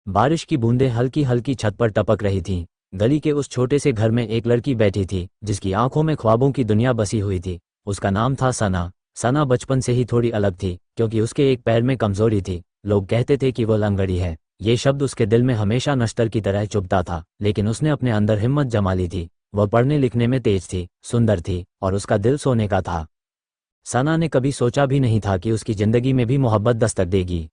बारिश की बूंदें हल्की हल्की छत पर टपक रही थीं। गली के उस छोटे से घर में एक लड़की बैठी थी जिसकी आंखों में ख्वाबों की दुनिया बसी हुई थी। उसका नाम था सना। सना बचपन से ही थोड़ी अलग थी क्योंकि उसके एक पैर में कमजोरी थी। लोग कहते थे कि वो लंगड़ी है। ये शब्द उसके दिल में हमेशा नश्तर की तरह चुभता था, लेकिन उसने अपने अंदर हिम्मत जमा ली थी। वह पढ़ने लिखने में तेज थी, सुंदर थी और उसका दिल सोने का था। सना ने कभी सोचा भी नहीं था कि उसकी जिंदगी में भी मोहब्बत दस्तक देगी,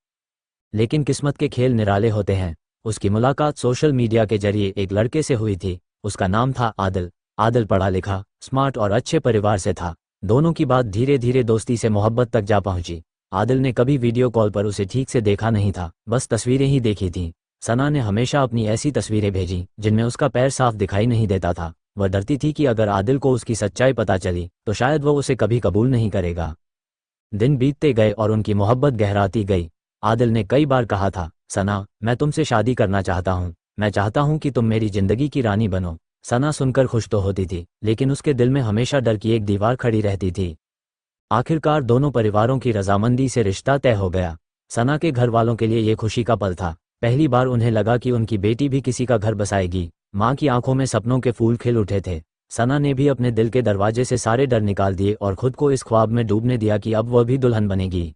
लेकिन किस्मत के खेल निराले होते हैं। उसकी मुलाकात सोशल मीडिया के जरिए एक लड़के से हुई थी। उसका नाम था आदिल। आदिल पढ़ा लिखा, स्मार्ट और अच्छे परिवार से था। दोनों की बात धीरे धीरे दोस्ती से मोहब्बत तक जा पहुंची। आदिल ने कभी वीडियो कॉल पर उसे ठीक से देखा नहीं था, बस तस्वीरें ही देखी थीं। सना ने हमेशा अपनी ऐसी तस्वीरें भेजी जिनमें उसका पैर साफ दिखाई नहीं देता था। वह डरती थी कि अगर आदिल को उसकी सच्चाई पता चली तो शायद वह उसे कभी कबूल नहीं करेगा। दिन बीतते गए और उनकी मोहब्बत गहराती गई। आदिल ने कई बार कहा था, सना, मैं तुमसे शादी करना चाहता हूँ। मैं चाहता हूँ कि तुम मेरी जिंदगी की रानी बनो। सना सुनकर खुश तो होती थी, लेकिन उसके दिल में हमेशा डर की एक दीवार खड़ी रहती थी। आखिरकार दोनों परिवारों की रजामंदी से रिश्ता तय हो गया। सना के घर वालों के लिए ये खुशी का पल था। पहली बार उन्हें लगा कि उनकी बेटी भी किसी का घर बसाएगी। माँ की आंखों में सपनों के फूल खिल उठे थे। सना ने भी अपने दिल के दरवाजे से सारे डर निकाल दिए और खुद को इस ख्वाब में डूबने दिया कि अब वह भी दुल्हन बनेगी।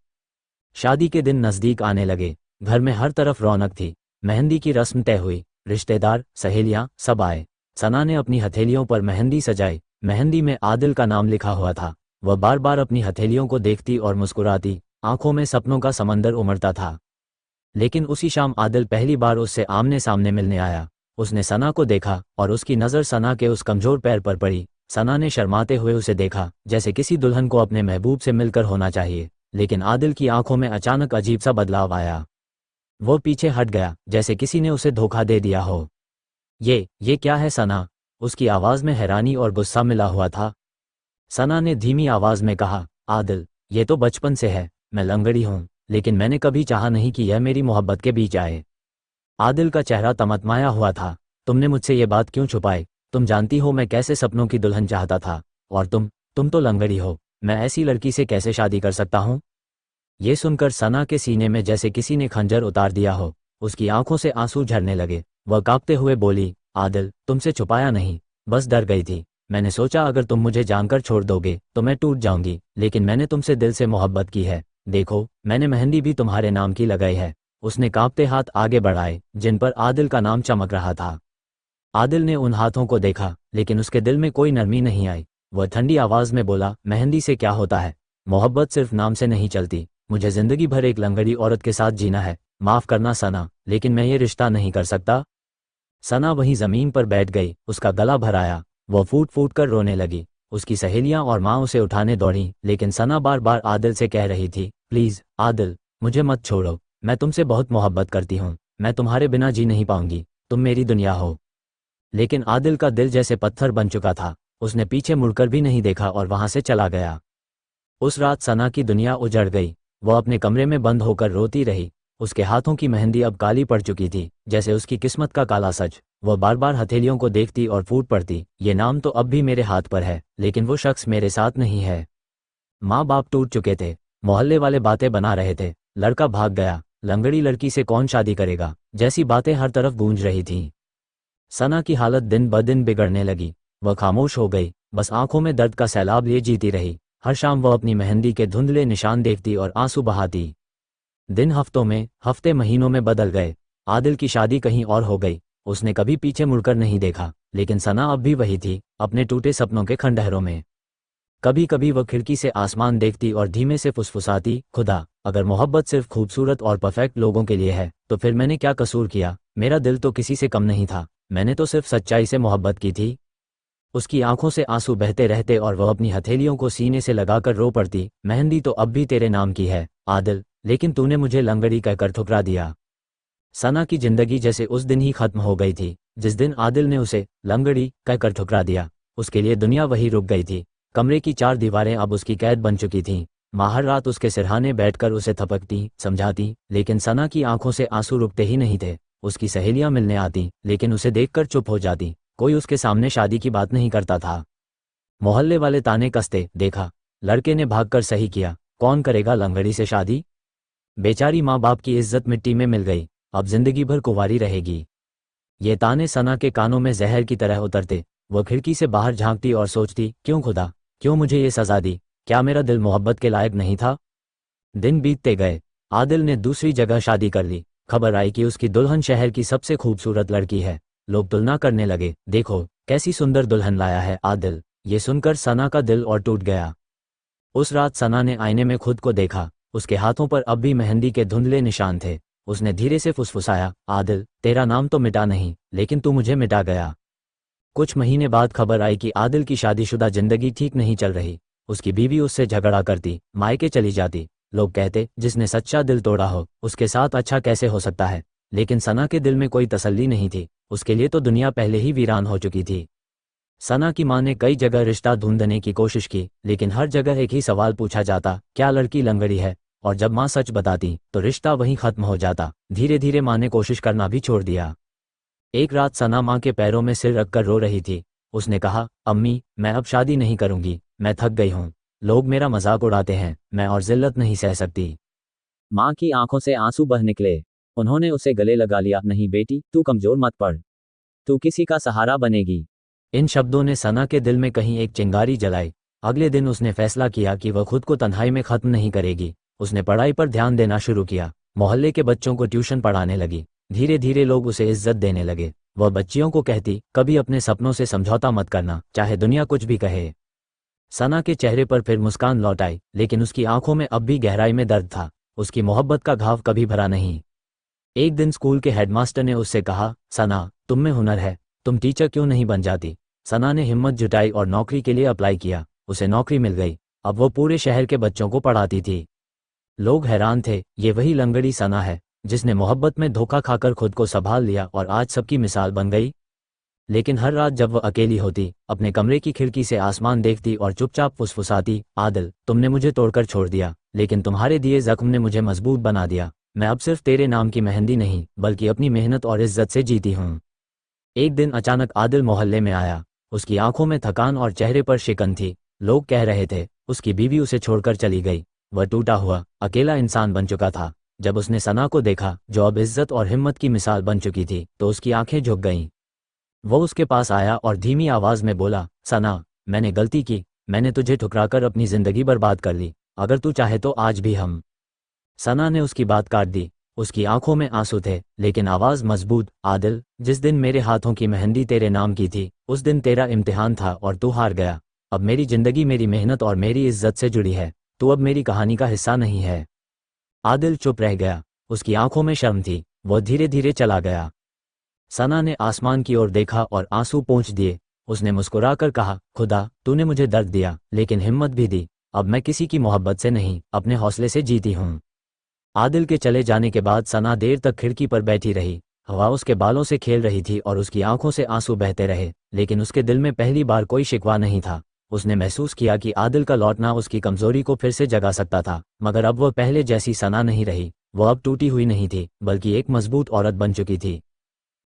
शादी के दिन नज़दीक आने लगे। घर में हर तरफ रौनक थी। मेहंदी की रस्म तय हुई। रिश्तेदार, सहेलियां सब आए। सना ने अपनी हथेलियों पर मेहंदी सजाई। मेहंदी में आदिल का नाम लिखा हुआ था। वह बार बार अपनी हथेलियों को देखती और मुस्कुराती। आंखों में सपनों का समंदर उमड़ता था। लेकिन उसी शाम आदिल पहली बार उससे आमने सामने मिलने आया। उसने सना को देखा और उसकी नज़र सना के उस कमजोर पैर पर पड़ी। सना ने शर्माते हुए उसे देखा, जैसे किसी दुल्हन को अपने महबूब से मिलकर होना चाहिए। लेकिन आदिल की आंखों में अचानक अजीब सा बदलाव आया। वो पीछे हट गया, जैसे किसी ने उसे धोखा दे दिया हो। ये क्या है सना? उसकी आवाज़ में हैरानी और गुस्सा मिला हुआ था। सना ने धीमी आवाज़ में कहा, आदिल, ये तो बचपन से है। मैं लंगड़ी हूँ, लेकिन मैंने कभी चाहा नहीं कि यह मेरी मोहब्बत के बीच आए। आदिल का चेहरा तमतमाया हुआ था। तुमने मुझसे ये बात क्यों छुपाई? तुम जानती हो मैं कैसे सपनों की दुल्हन चाहता था। और तुम तो लंगड़ी हो। मैं ऐसी लड़की से कैसे शादी कर सकता हूँ? ये सुनकर सना के सीने में जैसे किसी ने खंजर उतार दिया हो। उसकी आंखों से आंसू झरने लगे। वह कांपते हुए बोली, आदिल, तुमसे छुपाया नहीं, बस डर गई थी। मैंने सोचा अगर तुम मुझे जानकर छोड़ दोगे तो मैं टूट जाऊंगी, लेकिन मैंने तुमसे दिल से मोहब्बत की है। देखो, मैंने मेहंदी भी तुम्हारे नाम की लगाई है। उसने कांपते हाथ आगे बढ़ाए जिन पर आदिल का नाम चमक रहा था। आदिल ने उन हाथों को देखा, लेकिन उसके दिल में कोई नरमी नहीं आई। वह ठंडी आवाज में बोला, मेहंदी से क्या होता है? मोहब्बत सिर्फ नाम से नहीं चलती। मुझे जिंदगी भर एक लंगड़ी औरत के साथ जीना है। माफ करना सना, लेकिन मैं ये रिश्ता नहीं कर सकता। सना वहीं जमीन पर बैठ गई, उसका गला भर आया। वह फूट फूट कर रोने लगी। उसकी सहेलियां और माँ उसे उठाने दौड़ी, लेकिन सना बार बार आदिल से कह रही थी, प्लीज आदिल, मुझे मत छोड़ो। मैं तुमसे बहुत मोहब्बत करती हूँ। मैं तुम्हारे बिना जी नहीं पाऊंगी। तुम मेरी दुनिया हो। लेकिन आदिल का दिल जैसे पत्थर बन चुका था। उसने पीछे मुड़कर भी नहीं देखा और वहां से चला गया। उस रात सना की दुनिया उजड़ गई। वह अपने कमरे में बंद होकर रोती रही। उसके हाथों की मेहंदी अब काली पड़ चुकी थी, जैसे उसकी किस्मत का काला सच। वह बार बार हथेलियों को देखती और फूट पड़ती, ये नाम तो अब भी मेरे हाथ पर है, लेकिन वो शख्स मेरे साथ नहीं है। माँ बाप टूट चुके थे। मोहल्ले वाले बातें बना रहे थे, लड़का भाग गया, लंगड़ी लड़की से कौन शादी करेगा, जैसी बातें हर तरफ गूंज रही थीं। सना की हालत दिन ब दिन बिगड़ने लगी। वह खामोश हो गई, बस आंखों में दर्द का सैलाब लिए जीती रही। हर शाम वह अपनी मेहंदी के धुंधले निशान देखती और आंसू बहाती। दिन हफ्तों में, हफ्ते महीनों में बदल गए। आदिल की शादी कहीं और हो गई। उसने कभी पीछे मुड़कर नहीं देखा, लेकिन सना अब भी वही थी, अपने टूटे सपनों के खंडहरों में। कभी कभी वह खिड़की से आसमान देखती और धीमे से फुसफुसाती, खुदा, अगर मोहब्बत सिर्फ खूबसूरत और परफेक्ट लोगों के लिए है तो फिर मैंने क्या कसूर किया? मेरा दिल तो किसी से कम नहीं था। मैंने तो सिर्फ सच्चाई से मोहब्बत की थी। उसकी आंखों से आंसू बहते रहते और वह अपनी हथेलियों को सीने से लगाकर रो पड़ती। मेहंदी तो अब भी तेरे नाम की है आदिल, लेकिन तूने मुझे लंगड़ी कहकर ठुकरा दिया। सना की जिंदगी जैसे उस दिन ही खत्म हो गई थी जिस दिन आदिल ने उसे लंगड़ी कहकर ठुकरा दिया। उसके लिए दुनिया वही रुक गई थी। कमरे की चार दीवारें अब उसकी कैद बन चुकी थीं। माँ हर रात उसके सिरहाने बैठकर उसे थपकती, समझाती, लेकिन सना की आंखों से आंसू रुकते ही नहीं थे। उसकी सहेलियां मिलने आती, लेकिन उसे देखकर चुप हो जाती। कोई उसके सामने शादी की बात नहीं करता था। मोहल्ले वाले ताने कसते, देखा, लड़के ने भागकर सही किया, कौन करेगा लंगड़ी से शादी? बेचारी माँ बाप की इज्जत मिट्टी में मिल गई। अब जिंदगी भर कुंवारी रहेगी। ये ताने सना के कानों में जहर की तरह उतरते। वो खिड़की से बाहर झांकती और सोचती, क्यों खुदा, क्यों मुझे ये सजा दी? क्या मेरा दिल मोहब्बत के लायक नहीं था? दिन बीतते गए। आदिल ने दूसरी जगह शादी कर ली। खबर आई कि उसकी दुल्हन शहर की सबसे खूबसूरत लड़की है। लोग तुलना करने लगे, देखो कैसी सुंदर दुल्हन लाया है आदिल। ये सुनकर सना का दिल और टूट गया। उस रात सना ने आईने में खुद को देखा। उसके हाथों पर अब भी मेहंदी के धुंधले निशान थे। उसने धीरे से फुसफुसाया, आदिल, तेरा नाम तो मिटा नहीं, लेकिन तू मुझे मिटा गया। कुछ महीने बाद खबर आई कि आदिल की शादीशुदा जिंदगी ठीक नहीं चल रही। उसकी बीवी उससे झगड़ा करती, मायके चली जाती। लोग कहते, जिसने सच्चा दिल तोड़ा हो उसके साथ अच्छा कैसे हो सकता है? लेकिन सना के दिल में कोई तसल्ली नहीं थी। उसके लिए तो दुनिया पहले ही वीरान हो चुकी थी। सना की मां ने कई जगह रिश्ता ढूंढने की कोशिश की, लेकिन हर जगह एक ही सवाल पूछा जाता, क्या लड़की लंगड़ी है? और जब मां सच बताती तो रिश्ता वहीं खत्म हो जाता। धीरे धीरे मां ने कोशिश करना भी छोड़ दिया। एक रात सना मां के पैरों में सिर रखकर रो रही थी। उसने कहा, अम्मी, मैं अब शादी नहीं करूंगी, मैं थक गई हूं। लोग मेरा मजाक उड़ाते हैं, मैं और जिल्लत नहीं सह सकती। मां की आंखों से आंसू बह निकले। उन्होंने उसे गले लगा लिया, नहीं बेटी, तू कमजोर मत पड़, तू किसी का सहारा बनेगी। इन शब्दों ने सना के दिल में कहीं एक चिंगारी जलाई। अगले दिन उसने फैसला किया कि वह खुद को तन्हाई में खत्म नहीं करेगी। उसने पढ़ाई पर ध्यान देना शुरू किया। मोहल्ले के बच्चों को ट्यूशन पढ़ाने लगी। धीरे धीरे लोग उसे इज्जत देने लगे। वह बच्चियों को कहती, कभी अपने सपनों से समझौता मत करना, चाहे दुनिया कुछ भी कहे। सना के चेहरे पर फिर मुस्कान लौट आई, लेकिन उसकी आंखों में अब भी गहराई में दर्द था। उसकी मोहब्बत का घाव कभी भरा नहीं। एक दिन स्कूल के हेडमास्टर ने उससे कहा, सना, तुम में हुनर है, तुम टीचर क्यों नहीं बन जाती? सना ने हिम्मत जुटाई और नौकरी के लिए अप्लाई किया। उसे नौकरी मिल गई। अब वो पूरे शहर के बच्चों को पढ़ाती थी। लोग हैरान थे, ये वही लंगड़ी सना है जिसने मोहब्बत में धोखा खाकर खुद को संभाल लिया और आज सबकी मिसाल बन गई। लेकिन हर रात जब वह अकेली होती, अपने कमरे की खिड़की से आसमान देखती और चुपचाप फुसफुसाती, आदिल, तुमने मुझे तोड़कर छोड़ दिया, लेकिन तुम्हारे दिए जख्म ने मुझे मजबूत बना दिया। मैं अब सिर्फ तेरे नाम की मेहंदी नहीं, बल्कि अपनी मेहनत और इज्जत से जीती हूँ। एक दिन अचानक आदिल मोहल्ले में आया। उसकी आंखों में थकान और चेहरे पर शिकन थी। लोग कह रहे थे, उसकी बीवी उसे छोड़कर चली गई। वह टूटा हुआ अकेला इंसान बन चुका था। जब उसने सना को देखा, जो अब इज्जत और हिम्मत की मिसाल बन चुकी थी, तो उसकी आंखें झुक गईं। वो उसके पास आया और धीमी आवाज में बोला, सना, मैंने गलती की, मैंने तुझे ठुकराकर अपनी जिंदगी बर्बाद कर ली। अगर तू चाहे तो आज भी हम। सना ने उसकी बात काट दी। उसकी आंखों में आंसू थे, लेकिन आवाज मजबूत, आदिल, जिस दिन मेरे हाथों की मेहंदी तेरे नाम की थी, उस दिन तेरा इम्तिहान था और तू हार गया। अब मेरी जिंदगी मेरी मेहनत और मेरी इज्जत से जुड़ी है। तू अब मेरी कहानी का हिस्सा नहीं है। आदिल चुप रह गया। उसकी आंखों में शर्म थी। वह धीरे धीरे चला गया। सना ने आसमान की ओर देखा और आंसू पोंछ दिए। उसने मुस्कुराकर कहा, खुदा, तूने मुझे दर्द दिया, लेकिन हिम्मत भी दी। अब मैं किसी की मोहब्बत से नहीं, अपने हौसले से जीती हूँ। आदिल के चले जाने के बाद सना देर तक खिड़की पर बैठी रही। हवा उसके बालों से खेल रही थी और उसकी आंखों से आंसू बहते रहे, लेकिन उसके दिल में पहली बार कोई शिकवा नहीं था। उसने महसूस किया कि आदिल का लौटना उसकी कमजोरी को फिर से जगा सकता था, मगर अब वह पहले जैसी सना नहीं रही। वह अब टूटी हुई नहीं थी, बल्कि एक मजबूत औरत बन चुकी थी।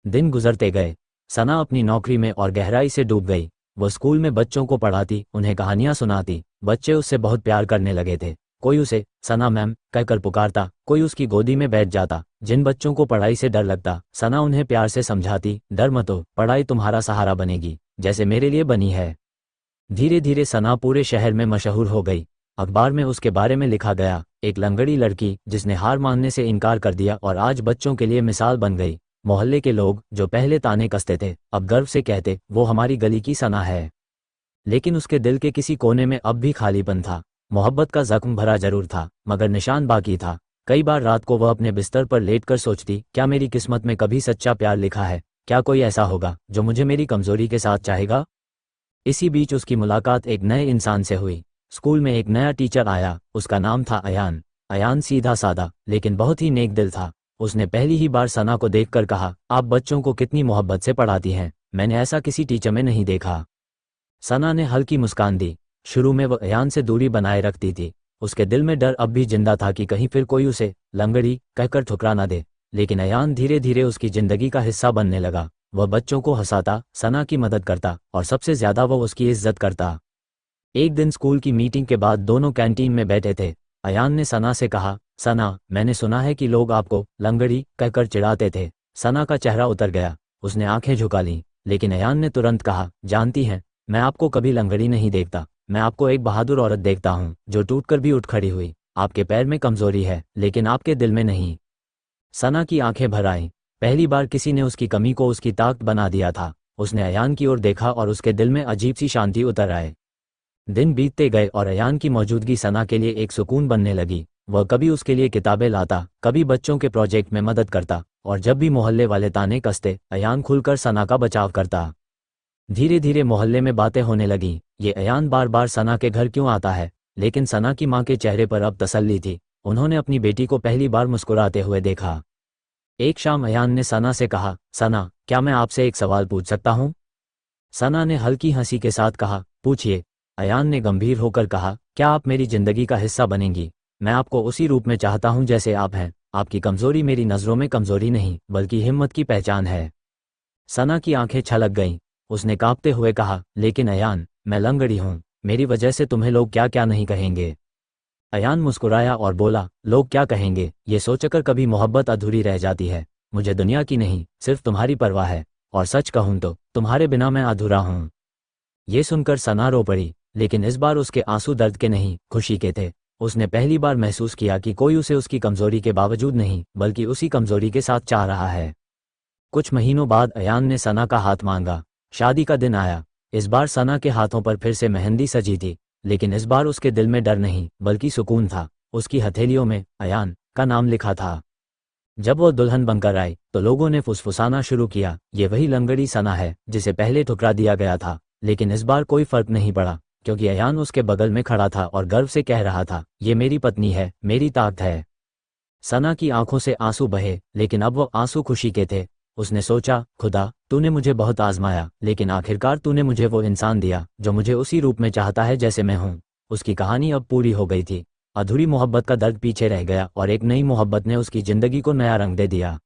दिन गुजरते गए। सना अपनी नौकरी में और गहराई से डूब गई। वह स्कूल में बच्चों को पढ़ाती, उन्हें कहानियां सुनाती। बच्चे उससे बहुत प्यार करने लगे थे। कोई उसे सना मैम कहकर पुकारता, कोई उसकी गोदी में बैठ जाता। जिन बच्चों को पढ़ाई से डर लगता, सना उन्हें प्यार से समझाती, डर मत हो, पढ़ाई तुम्हारा सहारा बनेगी, जैसे मेरे लिए बनी है। धीरे धीरे सना पूरे शहर में मशहूर हो गई। अखबार में उसके बारे में लिखा गया, एक लंगड़ी लड़की जिसने हार मानने से इनकार कर दिया और आज बच्चों के लिए मिसाल बन गई। मोहल्ले के लोग, जो पहले ताने कसते थे, अब गर्व से कहते, वो हमारी गली की सना है। लेकिन उसके दिल के किसी कोने में अब भी खालीपन था। मोहब्बत का जख्म भरा जरूर था, मगर निशान बाकी था। कई बार रात को वह अपने बिस्तर पर लेटकर सोचती, क्या मेरी किस्मत में कभी सच्चा प्यार लिखा है? क्या कोई ऐसा होगा जो मुझे मेरी कमजोरी के साथ चाहेगा? इसी बीच उसकी मुलाकात एक नए इंसान से हुई। स्कूल में एक नया टीचर आया। उसका नाम था अयान। अयान सीधा सादा, लेकिन बहुत ही नेक दिल था। उसने पहली ही बार सना को देखकर कहा, आप बच्चों को कितनी मोहब्बत से पढ़ाती हैं, मैंने ऐसा किसी टीचर में नहीं देखा। सना ने हल्की मुस्कान दी। शुरू में वह अयान से दूरी बनाए रखती थी। उसके दिल में डर अब भी जिंदा था कि कहीं फिर कोई उसे लंगड़ी कहकर ठुकरा ना दे। लेकिन अयान धीरे धीरे उसकी जिंदगी का हिस्सा बनने लगा। वह बच्चों को हंसाता, सना की मदद करता और सबसे ज्यादा वह उसकी इज्जत करता। एक दिन स्कूल की मीटिंग के बाद दोनों कैंटीन में बैठे थे। अयान ने सना से कहा, सना, मैंने सुना है कि लोग आपको लंगड़ी कहकर चिढ़ाते थे। सना का चेहरा उतर गया, उसने आंखें झुका लीं, लेकिन अयान ने तुरंत कहा, जानती हैं, मैं आपको कभी लंगड़ी नहीं देखता। मैं आपको एक बहादुर औरत देखता हूँ जो टूटकर भी उठ खड़ी हुई। आपके पैर में कमजोरी है, लेकिन आपके दिल में नहीं। सना की आंखें भर आईं। पहली बार किसी ने उसकी कमी को उसकी ताकत बना दिया था। उसने अयान की ओर देखा और उसके दिल में अजीब सी शांति उतर आए। दिन बीतते गए और अयान की मौजूदगी सना के लिए एक सुकून बनने लगी। वह कभी उसके लिए किताबें लाता, कभी बच्चों के प्रोजेक्ट में मदद करता, और जब भी मोहल्ले वाले ताने कसते, अयान खुलकर सना का बचाव करता। धीरे धीरे मोहल्ले में बातें होने लगीं, ये अयान बार बार सना के घर क्यों आता है। लेकिन सना की माँ के चेहरे पर अब तसल्ली थी। उन्होंने अपनी बेटी को पहली बार मुस्कुराते हुए देखा। एक शाम अयान ने सना से कहा, सना, क्या मैं आपसे एक सवाल पूछ सकता हूँ? सना ने हल्की हंसी के साथ कहा, पूछिए। अयान ने गंभीर होकर कहा, क्या आप मेरी जिंदगी का हिस्सा बनेंगी? मैं आपको उसी रूप में चाहता हूँ जैसे आप हैं। आपकी कमजोरी मेरी नज़रों में कमजोरी नहीं, बल्कि हिम्मत की पहचान है। सना की आंखें छलक गईं। उसने कांपते हुए कहा, लेकिन अयान, मैं लंगड़ी हूँ। मेरी वजह से तुम्हें लोग क्या क्या नहीं कहेंगे। अयान मुस्कुराया और बोला, लोग क्या कहेंगे ये सोचकर कभी मोहब्बत अधूरी रह जाती है। मुझे दुनिया की नहीं, सिर्फ तुम्हारी परवाह है। और सच कहूँ तो तुम्हारे बिना मैं अधूरा हूँ। ये सुनकर सना रो पड़ी, लेकिन इस बार उसके आंसू दर्द के नहीं, खुशी के थे। उसने पहली बार महसूस किया कि कोई उसे उसकी कमजोरी के बावजूद नहीं, बल्कि उसी कमजोरी के साथ चाह रहा है। कुछ महीनों बाद अयान ने सना का हाथ मांगा। शादी का दिन आया। इस बार सना के हाथों पर फिर से मेहंदी सजी थी, लेकिन इस बार उसके दिल में डर नहीं, बल्कि सुकून था। उसकी हथेलियों में अयान का नाम लिखा था। जब वो दुल्हन बनकर आई तो लोगों ने फुसफुसाना शुरू किया, ये वही लंगड़ी सना है जिसे पहले ठुकरा दिया गया था। लेकिन इस बार कोई फर्क नहीं पड़ा, क्योंकि अयान उसके बगल में खड़ा था और गर्व से कह रहा था, ये मेरी पत्नी है, मेरी ताकत है। सना की आंखों से आंसू बहे, लेकिन अब वो आंसू खुशी के थे। उसने सोचा, खुदा, तूने मुझे बहुत आजमाया, लेकिन आखिरकार तूने मुझे वो इंसान दिया जो मुझे उसी रूप में चाहता है जैसे मैं हूँ। उसकी कहानी अब पूरी हो गई थी। अधूरी मोहब्बत का दर्द पीछे रह गया और एक नई मोहब्बत ने उसकी जिंदगी को नया रंग दे दिया।